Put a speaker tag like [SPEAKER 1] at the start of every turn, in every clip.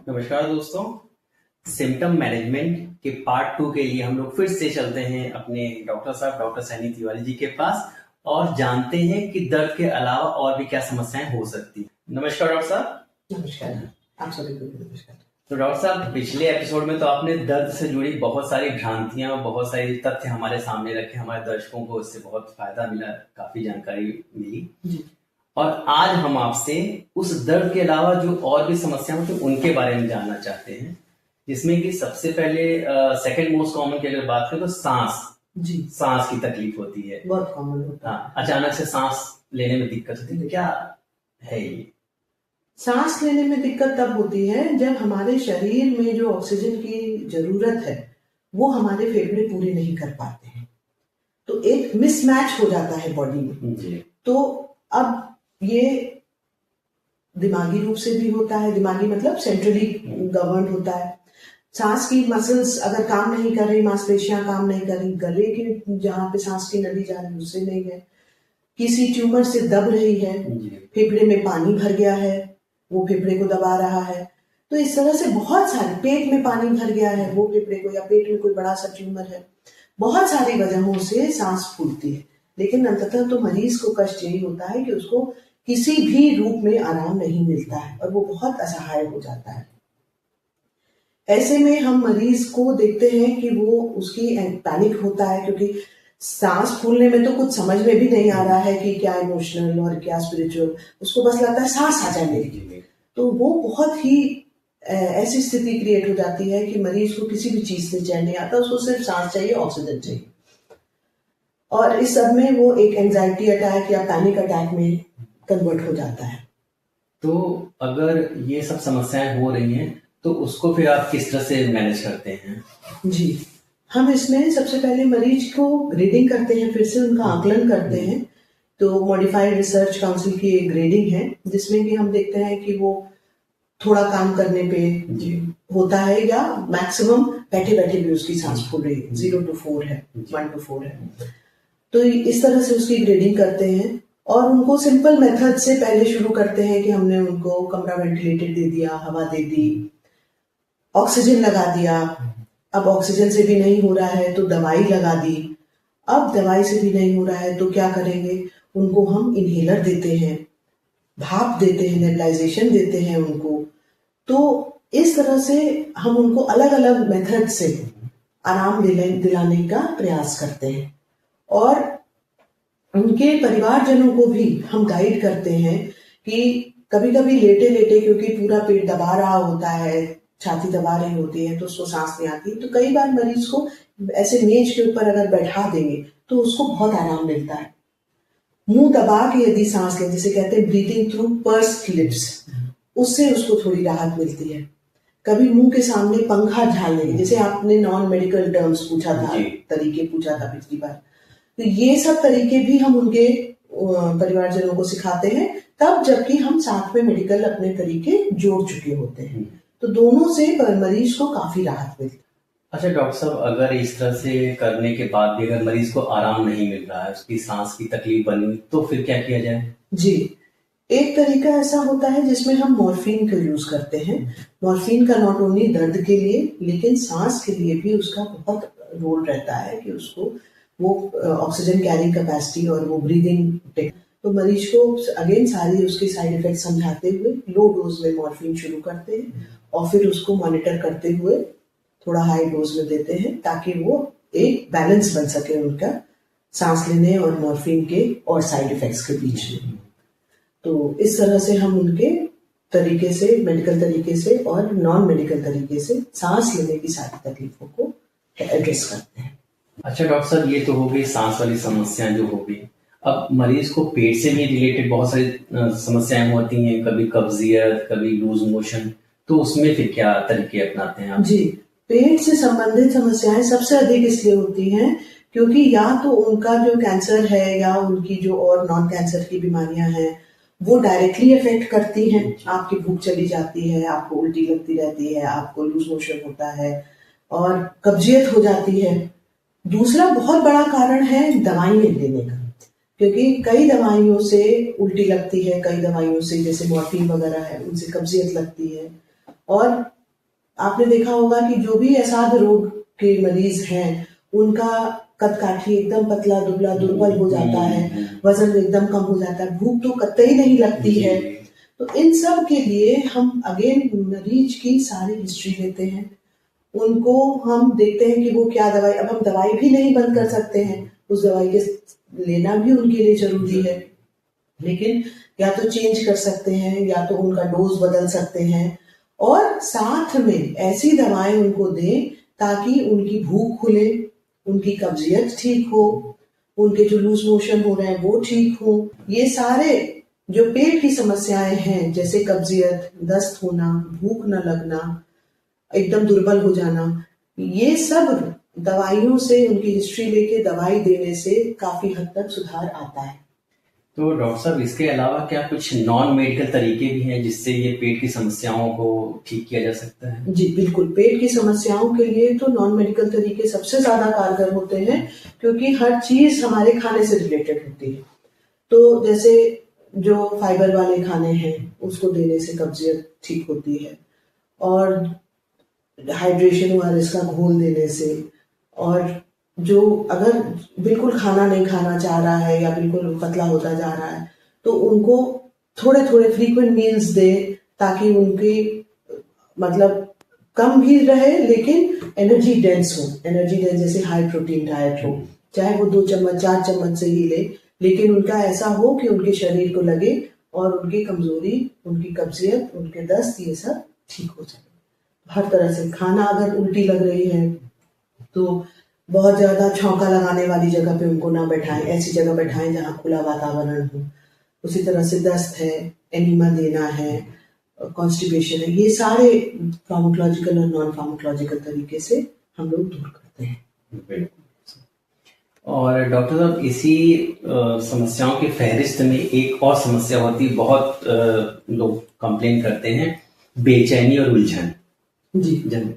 [SPEAKER 1] नमस्कार दोस्तों। Symptom management के पार्ट 2 के लिए हम लोग फिर से चलते हैं अपने डॉक्टर साहब डॉक्टर सैनी तिवारी जी के पास और जानते हैं कि दर्द के अलावा और भी क्या समस्याएं हो सकती हैं। नमस्कार डॉक्टर साहब।
[SPEAKER 2] नमस्कार, आप सभी को नमस्कार।
[SPEAKER 1] तो डॉक्टर साहब, पिछले एपिसोड में तो आपने दर्द से जुड़ी बहुत सारी भ्रांतियां और बहुत सारे तथ्य हमारे सामने रखे। हमारे दर्शकों को इससे बहुत फायदा मिला, काफी जानकारी मिली जी। और आज हम आपसे उस दर्द के अलावा जो और भी समस्याएं होती हैं उनके बारे में जानना चाहते हैं, जिसमें कि सबसे पहले सेकंड मोस्ट कॉमन की अगर बात करें तो सांस की तकलीफ होती है,
[SPEAKER 2] बहुत कॉमन होता है।
[SPEAKER 1] हाँ, अचानक से सांस लेने में दिक्कत होती है, तो क्या है ये?
[SPEAKER 2] सांस लेने में दिक्कत तब होती है जब हमारे शरीर में जो ऑक्सीजन की जरूरत है वो हमारे फेफड़े पूरे नहीं कर पाते हैं, तो एक मिसमैच हो जाता है बॉडी में जी। तो अब ये दिमागी रूप से भी होता है, दिमागी मतलब सेंट्रली गवर्न होता है। सांस की मसल्स अगर काम नहीं कर रही, मांसपेशियां काम नहीं कर रही, गले के जहां पे सांस की नली जा रही है उससे नहीं है, किसी ट्यूमर से दब रही है, फेफड़े में पानी भर गया है वो फेफड़े को दबा रहा है, तो इस तरह से बहुत सारे, पेट में पानी भर गया है वो फेफड़े को, या पेट में कोई बड़ा सा ट्यूमर है, बहुत सारी वजहों से सांस फूलती है। लेकिन अंततः तो मरीज को कष्ट यही होता है कि उसको किसी भी रूप में आराम नहीं मिलता है और वो बहुत असहाय हो जाता है। ऐसे में हम मरीज को देखते हैं कि वो उसकी पैनिक होता है, क्योंकि सांस फूलने में तो कुछ समझ में भी नहीं आ रहा है कि क्या इमोशनल और क्या स्पिरिचुअल, उसको बस लगता है सांस आ जाए मेरी। तो वो बहुत ही ऐसी स्थिति क्रिएट हो जाती है कि मरीज को किसी भी चीज से चैन नहीं आता, उसको सिर्फ सांस चाहिए, ऑक्सीजन चाहिए, और इस सब में वो एक एंजाइटी अटैक या पैनिक अटैक में कन्वर्ट हो जाता है।
[SPEAKER 1] तो अगर ये सब समस्याएं हो रही हैं तो उसको फिर आप किस तरह से मैनेज करते हैं?
[SPEAKER 2] जी, हम इसमें सबसे पहले मरीज को ग्रेडिंग करते हैं, फिर से उनका आकलन करते हैं। तो मॉडिफाइड रिसर्च काउंसिल की एक ग्रेडिंग है जिसमें कि हम देखते हैं कि वो थोड़ा काम करने पे होता है या मैक्सिमम बैठे बैठे भी उसकी सांस फूल रही है, 0 to 4 है, 1 to 4 है। तो इस तरह से उसकी ग्रेडिंग करते हैं और उनको सिंपल मेथड से पहले शुरू करते हैं कि हमने उनको कमरा वेंटिलेटेड दे दिया, हवा दे दी, ऑक्सीजन लगा दिया। अब ऑक्सीजन से भी नहीं हो रहा है तो दवाई लगा दी। अब दवाई से भी नहीं हो रहा है तो क्या करेंगे, उनको हम इनहेलर देते हैं, भाप देते हैं, नेबुलाइजेशन देते हैं उनको। तो इस तरह से हम उनको अलग अलग मेथड से आराम दिलाने का प्रयास करते हैं और उनके परिवारजनों को भी हम गाइड करते हैं कि कभी कभी लेटे लेटे, क्योंकि पूरा पेट दबा रहा होता है, छाती दबा रही होती है तो उसको सांस नहीं आती, तो कई बार मरीज को ऐसे मेज के ऊपर अगर बैठा देंगे तो उसको बहुत आराम मिलता है। मुंह दबा के यदि सांस लें, जिसे कहते हैं ब्रीथिंग थ्रू पर्स्ड लिप्स, उससे उसको थोड़ी राहत मिलती है। कभी मुंह के सामने पंखा झाल लेंगे, जैसे आपने नॉन मेडिकल टर्म्स पूछा था, तरीके पूछा था पिछली बार, तो ये सब तरीके भी हम उनके परिवारजनों को सिखाते हैं, तब जबकि हम साथ में मेडिकल अपने तरीके जोड़ चुके होते हैं। तो दोनों से मरीज को काफी राहत मिलती है।
[SPEAKER 1] अच्छा डॉक्टर साहब, अगर इस तरह से करने के बाद भी अगर मरीज को आराम नहीं मिल रहा है, उसकी सांस की तकलीफ बनी, तो फिर क्या किया जाए?
[SPEAKER 2] जी, एक तरीका ऐसा होता है जिसमें हम मॉर्फिन का यूज करते हैं। मॉर्फिन का नॉट ओनली दर्द के लिए लेकिन सांस के लिए भी उसका बहुत रोल रहता है कि उसको वो ऑक्सीजन कैरिंग कैपेसिटी और वो ब्रीदिंग, तो मरीज को अगेन सारी उसके साइड इफेक्ट समझाते हुए लो डोज में मॉर्फिन शुरू करते हैं और फिर उसको मॉनिटर करते हुए थोड़ा हाई डोज में देते हैं, ताकि वो एक बैलेंस बन सके उनका सांस लेने और मॉर्फिन के और साइड इफेक्ट्स के बीच में। तो इस तरह से हम उनके तरीके से, मेडिकल तरीके से और नॉन मेडिकल तरीके से सांस लेने की सारी तकलीफों को एड्रेस करते हैं।
[SPEAKER 1] अच्छा डॉक्टर साहब, ये तो हो गई सांस वाली समस्याएं जो हो गई। अब मरीज को पेट से भी रिलेटेड बहुत सारी समस्याएं होती हैं, कभी कब्जियत, कभी लूज मोशन, तो उसमें फिर क्या तरीके अपनाते हैं आप?
[SPEAKER 2] जी, पेट से संबंधित समस्याएं सबसे अधिक इसलिए होती हैं क्योंकि या तो उनका जो कैंसर है या उनकी जो और नॉन कैंसर की बीमारियां हैं वो डायरेक्टली इफेक्ट करती हैं। आपकी भूख चली जाती है, आपको उल्टी लगती रहती है, आपको लूज मोशन होता है और कब्जियत हो जाती है। दूसरा बहुत बड़ा कारण है दवाइयां लेने का, क्योंकि कई दवाइयों से उल्टी लगती है, कई दवाइयों से जैसे मॉर्फिन वगैरह है उनसे कब्जियत लगती है, और आपने देखा होगा कि जो भी असाध रोग के मरीज हैं उनका कदकाठी एकदम पतला दुबला दुर्बल हो जाता है, वजन एकदम कम हो जाता है, भूख तो कतई नहीं लगती है। तो इन सब के लिए हम अगेन मरीज की सारी हिस्ट्री लेते हैं, उनको हम देखते हैं कि वो क्या दवाई, अब हम दवाई भी नहीं बंद कर सकते हैं, उस दवाई के लेना भी उनके लिए जरूरी है, लेकिन या तो चेंज कर सकते हैं या तो उनका डोज बदल सकते हैं और साथ में ऐसी दवाएं उनको दें ताकि उनकी भूख खुले, उनकी कब्जियत ठीक हो, उनके जो लूज मोशन हो रहे हैं वो ठीक हो। ये सारे जो पेट की समस्याएं हैं जैसे कब्जियत, दस्त होना, भूख न लगना, एकदम दुर्बल हो जाना, ये सब दवाइयों से, उनकी हिस्ट्री लेके दवाई देने से काफी हद तक सुधार आता है।
[SPEAKER 1] तो डॉक्टर साहब इसके अलावा क्या कुछ नॉन मेडिकल तरीके भी हैं जिससे ये पेट की समस्याओं को ठीक किया जा सकता है?
[SPEAKER 2] जी बिल्कुल, पेट की समस्याओं के लिए तो नॉन मेडिकल तरीके सबसे ज्यादा कारगर होते हैं क्योंकि हर चीज हमारे खाने से रिलेटेड होती है। तो जैसे जो फाइबर वाले खाने हैं उसको देने से कब्जियत ठीक होती है, और हाइड्रेशन ORS का घोल देने से, और जो अगर बिल्कुल खाना नहीं खाना चाह रहा है या बिल्कुल पतला होता जा रहा है तो उनको थोड़े थोड़े फ्रीक्वेंट मील्स दे ताकि उनकी मतलब कम भी रहे लेकिन एनर्जी डेंस हो। एनर्जी डेंस जैसे हाई प्रोटीन डाइट हो, चाहे वो 2 चम्मच 4 चम्मच से ही ले, लेकिन उनका ऐसा हो कि उनके शरीर को लगे और उनकी कमजोरी, उनकी कब्जियत, उनके दस्त ये सब ठीक हो जाए। हर तरह से खाना, अगर उल्टी लग रही है तो बहुत ज्यादा छौंका लगाने वाली जगह पे उनको ना बैठाएं, ऐसी जगह बैठाएं जहाँ खुला वातावरण हो। उसी तरह से दस्त है, एनीमा देना है, कॉन्स्टिपेशन है, ये सारे फार्माकोलॉजिकल और नॉन फार्माकोलॉजिकल तरीके से हम लोग दूर करते हैं।
[SPEAKER 1] और डॉक्टर साहब इसी समस्याओं की फहरिस्त में एक और समस्या होती है, बहुत लोग कंप्लेन करते हैं, बेचैनी और उलझन।
[SPEAKER 2] जी,
[SPEAKER 1] जब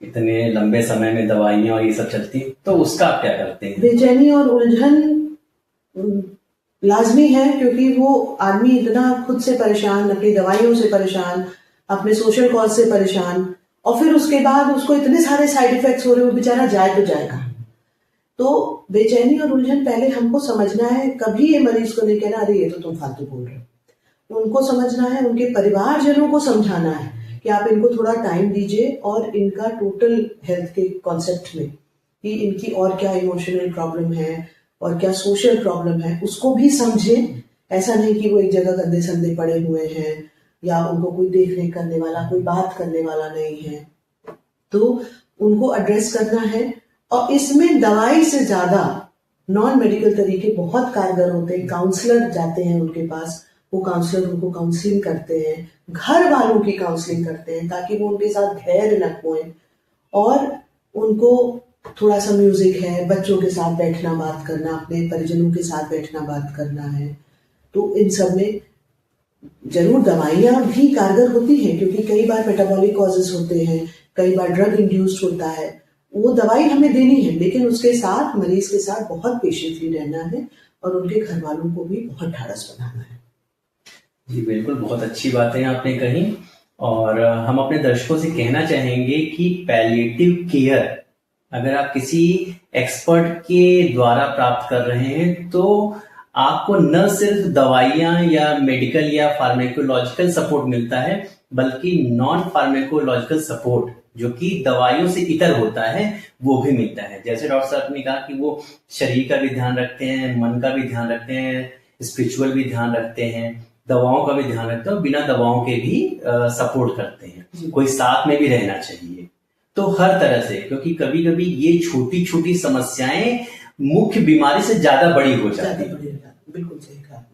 [SPEAKER 1] इतने लंबे समय में दवाइयां और ये सब चलती है तो उसका आप क्या करते हैं?
[SPEAKER 2] बेचैनी और उलझन लाजमी है क्योंकि वो आदमी इतना खुद से परेशान, अपनी दवाइयों से परेशान, अपने सोशल कॉज से परेशान, और फिर उसके बाद उसको इतने सारे साइड इफेक्ट्स हो रहे, वो बेचारा जाए तो जाएगा। तो बेचैनी और उलझन पहले हमको समझना है, कभी ये मरीज को नहीं कहना अरे ये तो तुम फालतू बोल रहे हो। उनको समझना है, उनके परिवारजनों को समझाना है कि आप इनको थोड़ा टाइम दीजिए और इनका टोटल हेल्थ के कॉन्सेप्ट में कि इनकी और क्या इमोशनल प्रॉब्लम है और क्या सोशल प्रॉब्लम है उसको भी समझें। ऐसा नहीं कि वो एक जगह गंदे संदे पड़े हुए हैं या उनको कोई देख रेख करने वाला, कोई बात करने वाला नहीं है, तो उनको एड्रेस करना है। और इसमें दवाई से ज्यादा नॉन मेडिकल तरीके बहुत कारगर होते हैं। काउंसलर जाते हैं उनके पास, वो काउंसलर उनको काउंसलिंग करते हैं, घर वालों की काउंसलिंग करते हैं ताकि वो उनके साथ धैर्य न खोएं, और उनको थोड़ा सा म्यूजिक है, बच्चों के साथ बैठना बात करना, अपने परिजनों के साथ बैठना बात करना है। तो इन सब में जरूर दवाइयां भी कारगर होती हैं क्योंकि कई बार मेटाबॉलिक कॉजेस होते हैं, कई बार ड्रग इंड्यूस्ड होता है, वो दवाई हमें देनी है, लेकिन उसके साथ मरीज के साथ बहुत पेशेंटली रहना है और उनके घर वालों को भी बहुत ढाढ़स बनाना है।
[SPEAKER 1] जी बिल्कुल, बहुत अच्छी बातें आपने कही। और हम अपने दर्शकों से कहना चाहेंगे कि पैलिएटिव केयर अगर आप किसी एक्सपर्ट के द्वारा प्राप्त कर रहे हैं तो आपको न सिर्फ दवाइयां या मेडिकल या फार्माकोलॉजिकल सपोर्ट मिलता है बल्कि नॉन फार्माकोलॉजिकल सपोर्ट जो कि दवाइयों से इतर होता है वो भी मिलता है। जैसे डॉक्टर साहब ने कहा कि वो शरीर का भी ध्यान रखते हैं, मन का भी ध्यान रखते हैं, स्पिरिचुअल भी ध्यान रखते हैं, दवाओं का भी ध्यान रखते हैं और बिना दवाओं के भी सपोर्ट करते हैं। कोई साथ में भी रहना चाहिए, तो हर तरह से, क्योंकि कभी कभी ये छोटी छोटी समस्याएं मुख्य बीमारी से ज्यादा बड़ी हो जाती है।
[SPEAKER 2] बिल्कुल सही कहा।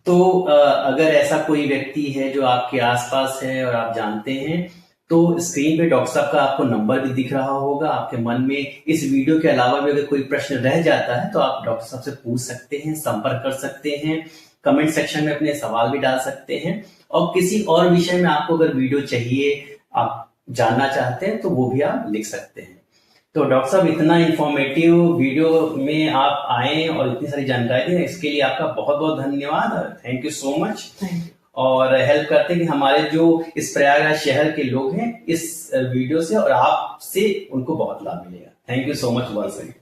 [SPEAKER 1] तो अगर ऐसा कोई व्यक्ति है जो आपके आसपास है और आप जानते हैं तो स्क्रीन पे डॉक्टर साहब का आपको नंबर भी दिख रहा होगा। आपके मन में इस वीडियो के अलावा भी अगर कोई प्रश्न रह जाता है तो आप डॉक्टर साहब से पूछ सकते हैं, संपर्क कर सकते हैं, कमेंट सेक्शन में अपने सवाल भी डाल सकते हैं। और किसी और विषय में आपको अगर वीडियो चाहिए, आप जानना चाहते हैं तो वो भी आप लिख सकते हैं। तो डॉक्टर साहब इतना इंफॉर्मेटिव वीडियो में आप आए और इतनी सारी जानकारी दें, इसके लिए आपका बहुत बहुत धन्यवाद। Thank you so much. और हेल्प करते हैं कि हमारे जो इस प्रयागराज शहर के लोग हैं इस वीडियो से और आपसे उनको बहुत लाभ मिलेगा। Thank you so much once again.